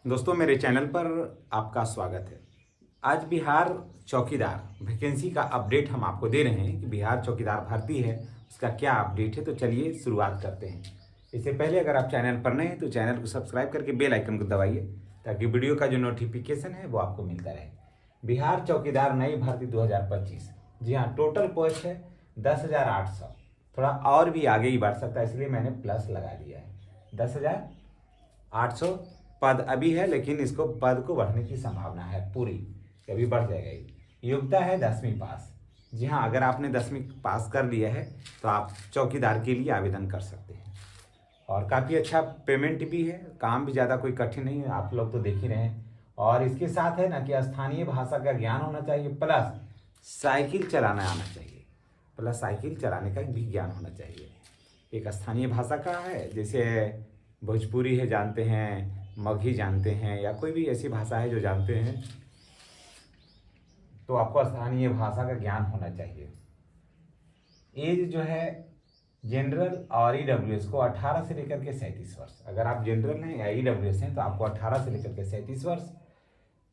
दोस्तों मेरे चैनल पर आपका स्वागत है। आज बिहार चौकीदार वैकेंसी का अपडेट हम आपको दे रहे हैं कि बिहार चौकीदार भर्ती है, उसका क्या अपडेट है। तो चलिए शुरुआत करते हैं। इससे पहले अगर आप चैनल पर नए हैं तो चैनल को सब्सक्राइब करके बेल आइकन को दबाइए ताकि वीडियो का जो नोटिफिकेशन है वो आपको मिलता रहे। बिहार चौकीदार नई भर्ती 2025, जी हाँ, टोटल पोस्ट है 10,800। थोड़ा और भी आगे ही बढ़ सकता है, इसलिए मैंने प्लस लगा दिया है। 10,800 पद अभी है, लेकिन इसको पद को बढ़ने की संभावना है पूरी, कभी बढ़ जाएगा। ये योग्यता है 10वीं पास। जी हाँ, अगर आपने 10वीं पास कर लिया है तो आप चौकीदार के लिए आवेदन कर सकते हैं। और काफ़ी अच्छा पेमेंट भी है, काम भी ज़्यादा कोई कठिन नहीं है, आप लोग तो देख ही रहे हैं। और इसके साथ है ना कि स्थानीय भाषा का ज्ञान होना चाहिए, प्लस साइकिल चलाना आना चाहिए, प्लस साइकिल चलाने का भी ज्ञान होना चाहिए। एक स्थानीय भाषा का है, जैसे भोजपुरी है जानते हैं, मगही जानते हैं, या कोई भी ऐसी भाषा है जो जानते हैं, तो आपको स्थानीय भाषा का ज्ञान होना चाहिए। एज जो है जनरल और ईडब्ल्यूएस को 18 से लेकर के 37 वर्ष। अगर आप जनरल हैं या ईडब्ल्यूएस हैं तो आपको 18 से लेकर के 37 वर्ष।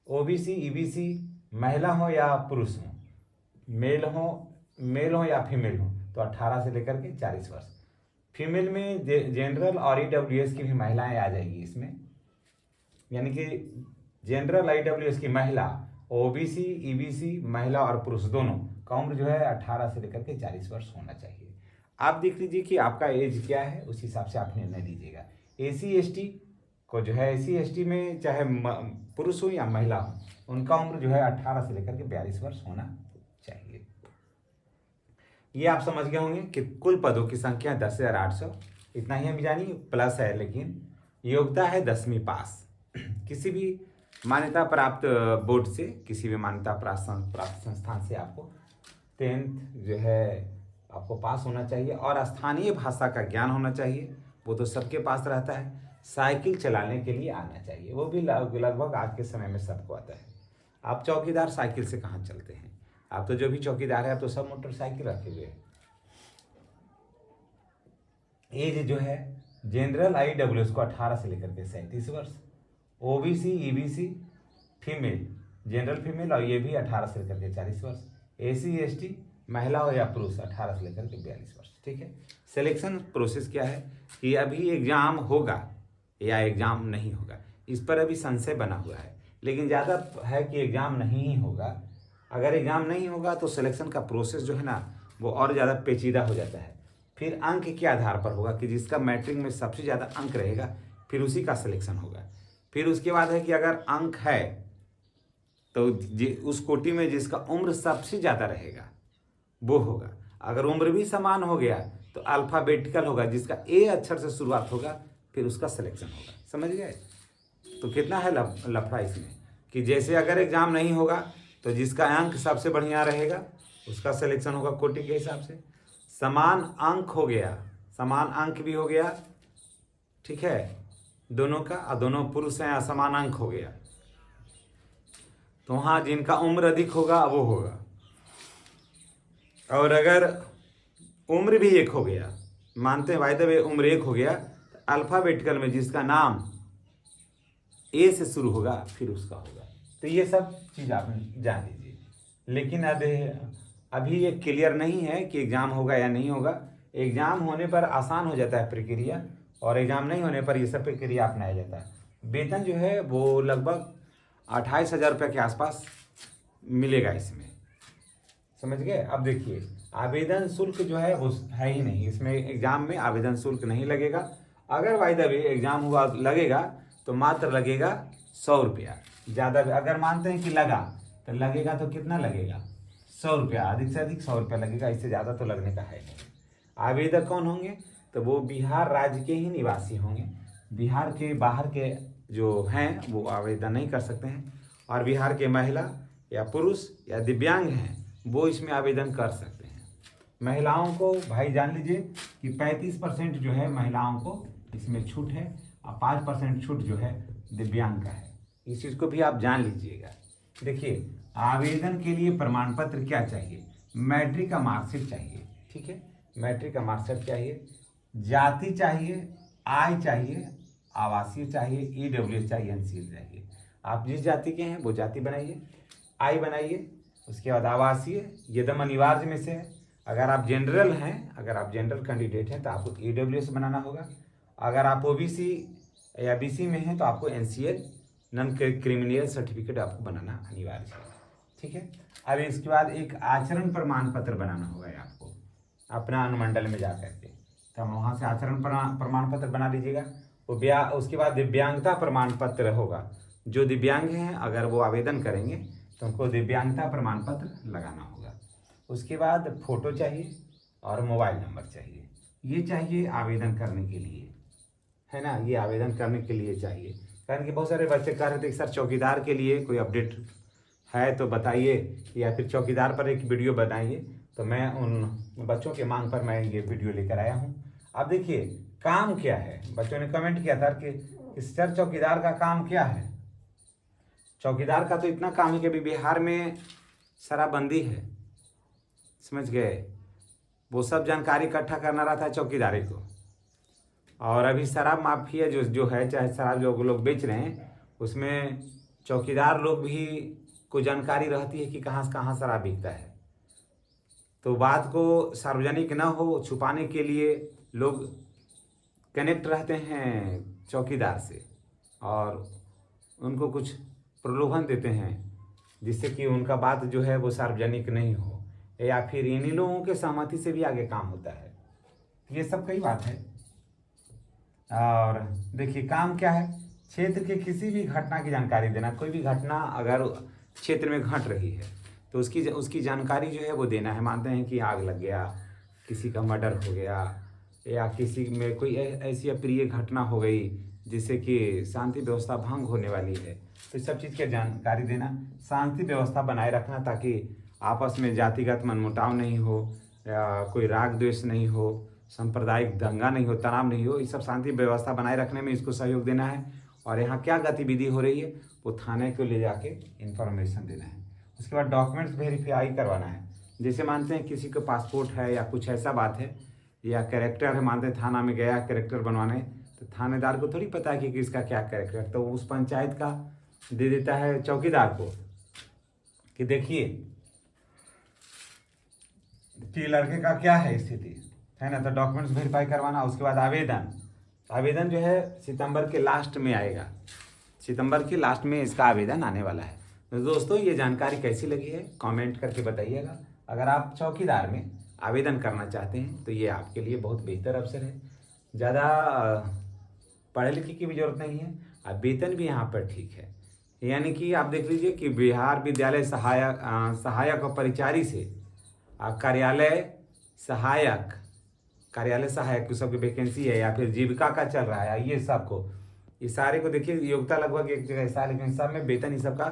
ओबीसी, ईबीसी, महिला हो या पुरुष हो, मेल हो या फीमेल हो, तो 18 से लेकर के 40 वर्ष। फीमेल में जनरल और ईडब्ल्यूएस की भी महिलाएं आ जाएगी इसमें, यानी कि जनरल ईडब्ल्यूएस की महिला, ओबीसी, ईबीसी, महिला और पुरुष दोनों का उम्र जो है 18 से लेकर के 40 वर्ष होना चाहिए। आप देख लीजिए कि आपका एज क्या है, उस हिसाब से आप निर्णय दीजिएगा। एसी एसटी को जो है, एसी एसटी में चाहे पुरुष हो या महिला हो, उनका उम्र जो है 18 से लेकर के 42 वर्ष होना चाहिए। ये आप समझ गए होंगे कि कुल पदों की संख्या 10,800, इतना ही हम जानिए, प्लस है, लेकिन योग्यता है 10वीं पास। किसी भी मान्यता प्राप्त बोर्ड से, किसी भी मान्यता प्राप्त संस्थान से आपको 10th जो है आपको पास होना चाहिए। और स्थानीय भाषा का ज्ञान होना चाहिए, वो तो सबके पास रहता है। साइकिल चलाने के लिए आना चाहिए, वो भी लगभग आज के समय में सबको आता है। आप चौकीदार साइकिल से कहाँ चलते हैं? आप तो जो भी चौकीदार है, आप तो सब मोटरसाइकिल रखे हुए हैं। एज जो है जनरल ईडब्ल्यूएस को 18 से लेकर के 37 वर्ष। OBC, EBC, female, general female, और ये भी 18 से लेकर के 40 वर्ष। एसी एसटी, महिला हो या पुरुष, 18 से लेकर के 42 वर्ष। ठीक है। सिलेक्शन प्रोसेस क्या है कि अभी एग्जाम होगा या एग्जाम नहीं होगा, इस पर अभी संशय बना हुआ है, लेकिन ज़्यादा है कि एग्जाम नहीं ही होगा। अगर एग्जाम नहीं होगा तो सिलेक्शन का प्रोसेस जो है ना वो और ज़्यादा पेचीदा हो जाता है। फिर अंक के आधार पर होगा कि जिसका मैट्रिक में सबसे ज़्यादा अंक रहेगा फिर उसी का सिलेक्शन होगा। फिर उसके बाद है कि अगर अंक है तो उस कोटि में जिसका उम्र सबसे ज़्यादा रहेगा वो होगा। अगर उम्र भी समान हो गया तो अल्फ़ाबेटिकल होगा, जिसका ए अक्षर से शुरुआत होगा फिर उसका सिलेक्शन होगा। समझ गए? तो कितना है लफड़ा इसमें कि जैसे अगर एग्ज़ाम नहीं होगा तो जिसका अंक सबसे बढ़िया रहेगा उसका सिलेक्शन होगा कोटि के हिसाब से। समान अंक हो गया, समान अंक भी हो गया, ठीक है, दोनों का, और दोनों पुरुष हैं, समान अंक हो गया, तो वहाँ जिनका उम्र अधिक होगा वो होगा। और अगर उम्र भी एक हो गया, मानते हैं बाय द वे उम्र एक हो गया, तो अल्फ़ाबेटिकल में जिसका नाम ए से शुरू होगा फिर उसका होगा। तो ये सब चीज़ आप जान लीजिए। लेकिन अभी ये क्लियर नहीं है कि एग्ज़ाम होगा या नहीं होगा। एग्ज़ाम होने पर आसान हो जाता है प्रक्रिया, और एग्ज़ाम नहीं होने पर ये सब प्रक्रिया अपनाया जाता है। वेतन जो है वो लगभग 28,000 रुपये के आसपास मिलेगा इसमें। समझ गए? अब देखिए, आवेदन शुल्क जो है वो है ही नहीं इसमें, एग्ज़ाम में आवेदन शुल्क नहीं लगेगा। अगर बाय द वे एग्ज़ाम हुआ लगेगा तो मात्र लगेगा 100 रुपया। ज़्यादा अगर मानते हैं कि लगा तो लगेगा, तो कितना लगेगा? 100 रुपया, अधिक से अधिक 100 रुपया लगेगा, इससे ज़्यादा तो लगने का है नहीं। आवेदक कौन होंगे? तो वो बिहार राज्य के ही निवासी होंगे। बिहार के बाहर के जो हैं वो आवेदन नहीं कर सकते हैं। और बिहार के महिला या पुरुष या दिव्यांग हैं वो इसमें आवेदन कर सकते हैं। महिलाओं को भाई जान लीजिए कि 35% जो है महिलाओं को इसमें छूट है, और 5% छूट जो है दिव्यांग का है। इस चीज़ को भी आप जान लीजिएगा। देखिए, आवेदन के लिए प्रमाण पत्र क्या चाहिए? मैट्रिक का मार्कशीट चाहिए, ठीक है, मैट्रिक का मार्कशीट चाहिए, जाति चाहिए, आय चाहिए, आवासीय चाहिए, EWS चाहिए, NCL चाहिए। आप जिस जाति के हैं वो जाति बनाइए, आई बनाइए। उसके बाद आवासीय एकदम अनिवार्य में से है। अगर आप जनरल हैं, अगर आप जनरल कैंडिडेट हैं तो आपको EWS बनाना होगा। अगर आप OBC या BC में हैं तो आपको NCL नॉन क्रिमिनल सर्टिफिकेट आपको बनाना अनिवार्य है, ठीक है। अब इसके बाद एक आचरण प्रमाण पत्र बनाना होगा आपको अपना अनुमंडल में जा करके, तो वहाँ से आचरण प्रमाण पत्र बना लीजिएगा। वो उसके बाद दिव्यांगता प्रमाण पत्र होगा। जो दिव्यांग हैं अगर वो आवेदन करेंगे तो उनको दिव्यांगता प्रमाण पत्र लगाना होगा। उसके बाद फोटो चाहिए और मोबाइल नंबर चाहिए। ये चाहिए आवेदन करने के लिए, है ना, ये आवेदन करने के लिए चाहिए। कारण कि बहुत सारे बच्चे कह रहे थे कि सर चौकीदार के लिए कोई अपडेट है तो बताइए, या फिर चौकीदार पर एक वीडियो बनाइए। तो मैं उन बच्चों के मांग पर मैं ये वीडियो लेकर आया हूँ। अब देखिए काम क्या है, बच्चों ने कमेंट किया था कि सर चौकीदार का काम क्या है। चौकीदार का तो इतना काम है कि अभी बिहार में शराबबंदी है, समझ गए। वो सब जानकारी इकट्ठा करना रहता है चौकीदारी को। और अभी शराब माफिया जो है, चाहे शराब जो लोग बेच रहे हैं, उसमें चौकीदार लोग भी को जानकारी रहती है कि कहाँ से कहाँ शराब बिकता है। तो बात को सार्वजनिक ना हो छुपाने के लिए लोग कनेक्ट रहते हैं चौकीदार से और उनको कुछ प्रलोभन देते हैं जिससे कि उनका बात जो है वो सार्वजनिक नहीं हो, या फिर इन्हीं लोगों के सहमति से भी आगे काम होता है। ये सब कई बात है। और देखिए काम क्या है, क्षेत्र के किसी भी घटना की जानकारी देना। कोई भी घटना अगर क्षेत्र में घट रही है तो उसकी जानकारी जो है वो देना है। मानते हैं कि आग लग गया, किसी का मर्डर हो गया, या किसी में कोई ऐसी अप्रिय घटना हो गई जिससे कि शांति व्यवस्था भंग होने वाली है, तो इस सब चीज़ की जानकारी देना। शांति व्यवस्था बनाए रखना ताकि आपस में जातिगत मनमुटाव नहीं हो, या कोई राग द्वेष नहीं हो, सांप्रदायिक दंगा नहीं हो, तनाव नहीं हो। ये सब शांति व्यवस्था बनाए रखने में इसको सहयोग देना है। और यहाँ क्या गतिविधि हो रही है वो थाने को ले जाके इन्फॉर्मेशन देना है। उसके बाद डॉक्यूमेंट्स वेरीफाई करवाना है। जैसे मानते हैं किसी को पासपोर्ट है या कुछ ऐसा बात है, या कैरेक्टर है, मानते हैं थाना में गया कैरेक्टर बनवाने, तो थानेदार को थोड़ी पता है कि किसका क्या कैरेक्टर, तो उस पंचायत का दे देता है चौकीदार को कि देखिए कि लड़के का क्या है स्थिति, है ना। तो डॉक्यूमेंट्स वेरीफाई करवाना। उसके बाद आवेदन जो है सितंबर के लास्ट में आएगा। सितंबर के लास्ट में इसका आवेदन आने वाला है। तो दोस्तों ये जानकारी कैसी लगी है कमेंट करके बताइएगा। अगर आप चौकीदार में आवेदन करना चाहते हैं तो ये आपके लिए बहुत बेहतर अवसर है। ज़्यादा पढ़े लिखे की भी जरूरत नहीं है, और वेतन भी यहाँ पर ठीक है। यानी कि आप देख लीजिए कि बिहार विद्यालय सहायक और परिचारी से कार्यालय सहायक की सबकी वैकेंसी है, या फिर जीविका का चल रहा है, ये सारे को देखिए योग्यता लगभग एक जगह ऐसा, लेकिन सब में वेतन ये सबका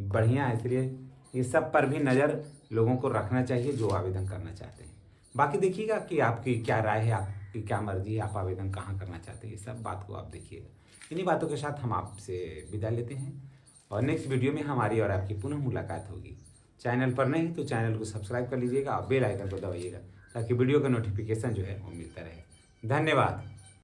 बढ़िया है। इसलिए ये सब पर भी नज़र लोगों को रखना चाहिए जो आवेदन करना चाहते हैं। बाकी देखिएगा कि आपकी क्या राय है, आपकी क्या मर्जी है, आप आवेदन कहाँ करना चाहते हैं, ये सब बात को आप देखिएगा। इन्हीं बातों के साथ हम आपसे विदा लेते हैं और नेक्स्ट वीडियो में हमारी और आपकी पुनः मुलाकात होगी। चैनल पर नहीं तो चैनल को सब्सक्राइब कर लीजिएगा और बेल आइकन को दबाइएगा ताकि वीडियो का नोटिफिकेशन जो है वो मिलता रहे। धन्यवाद।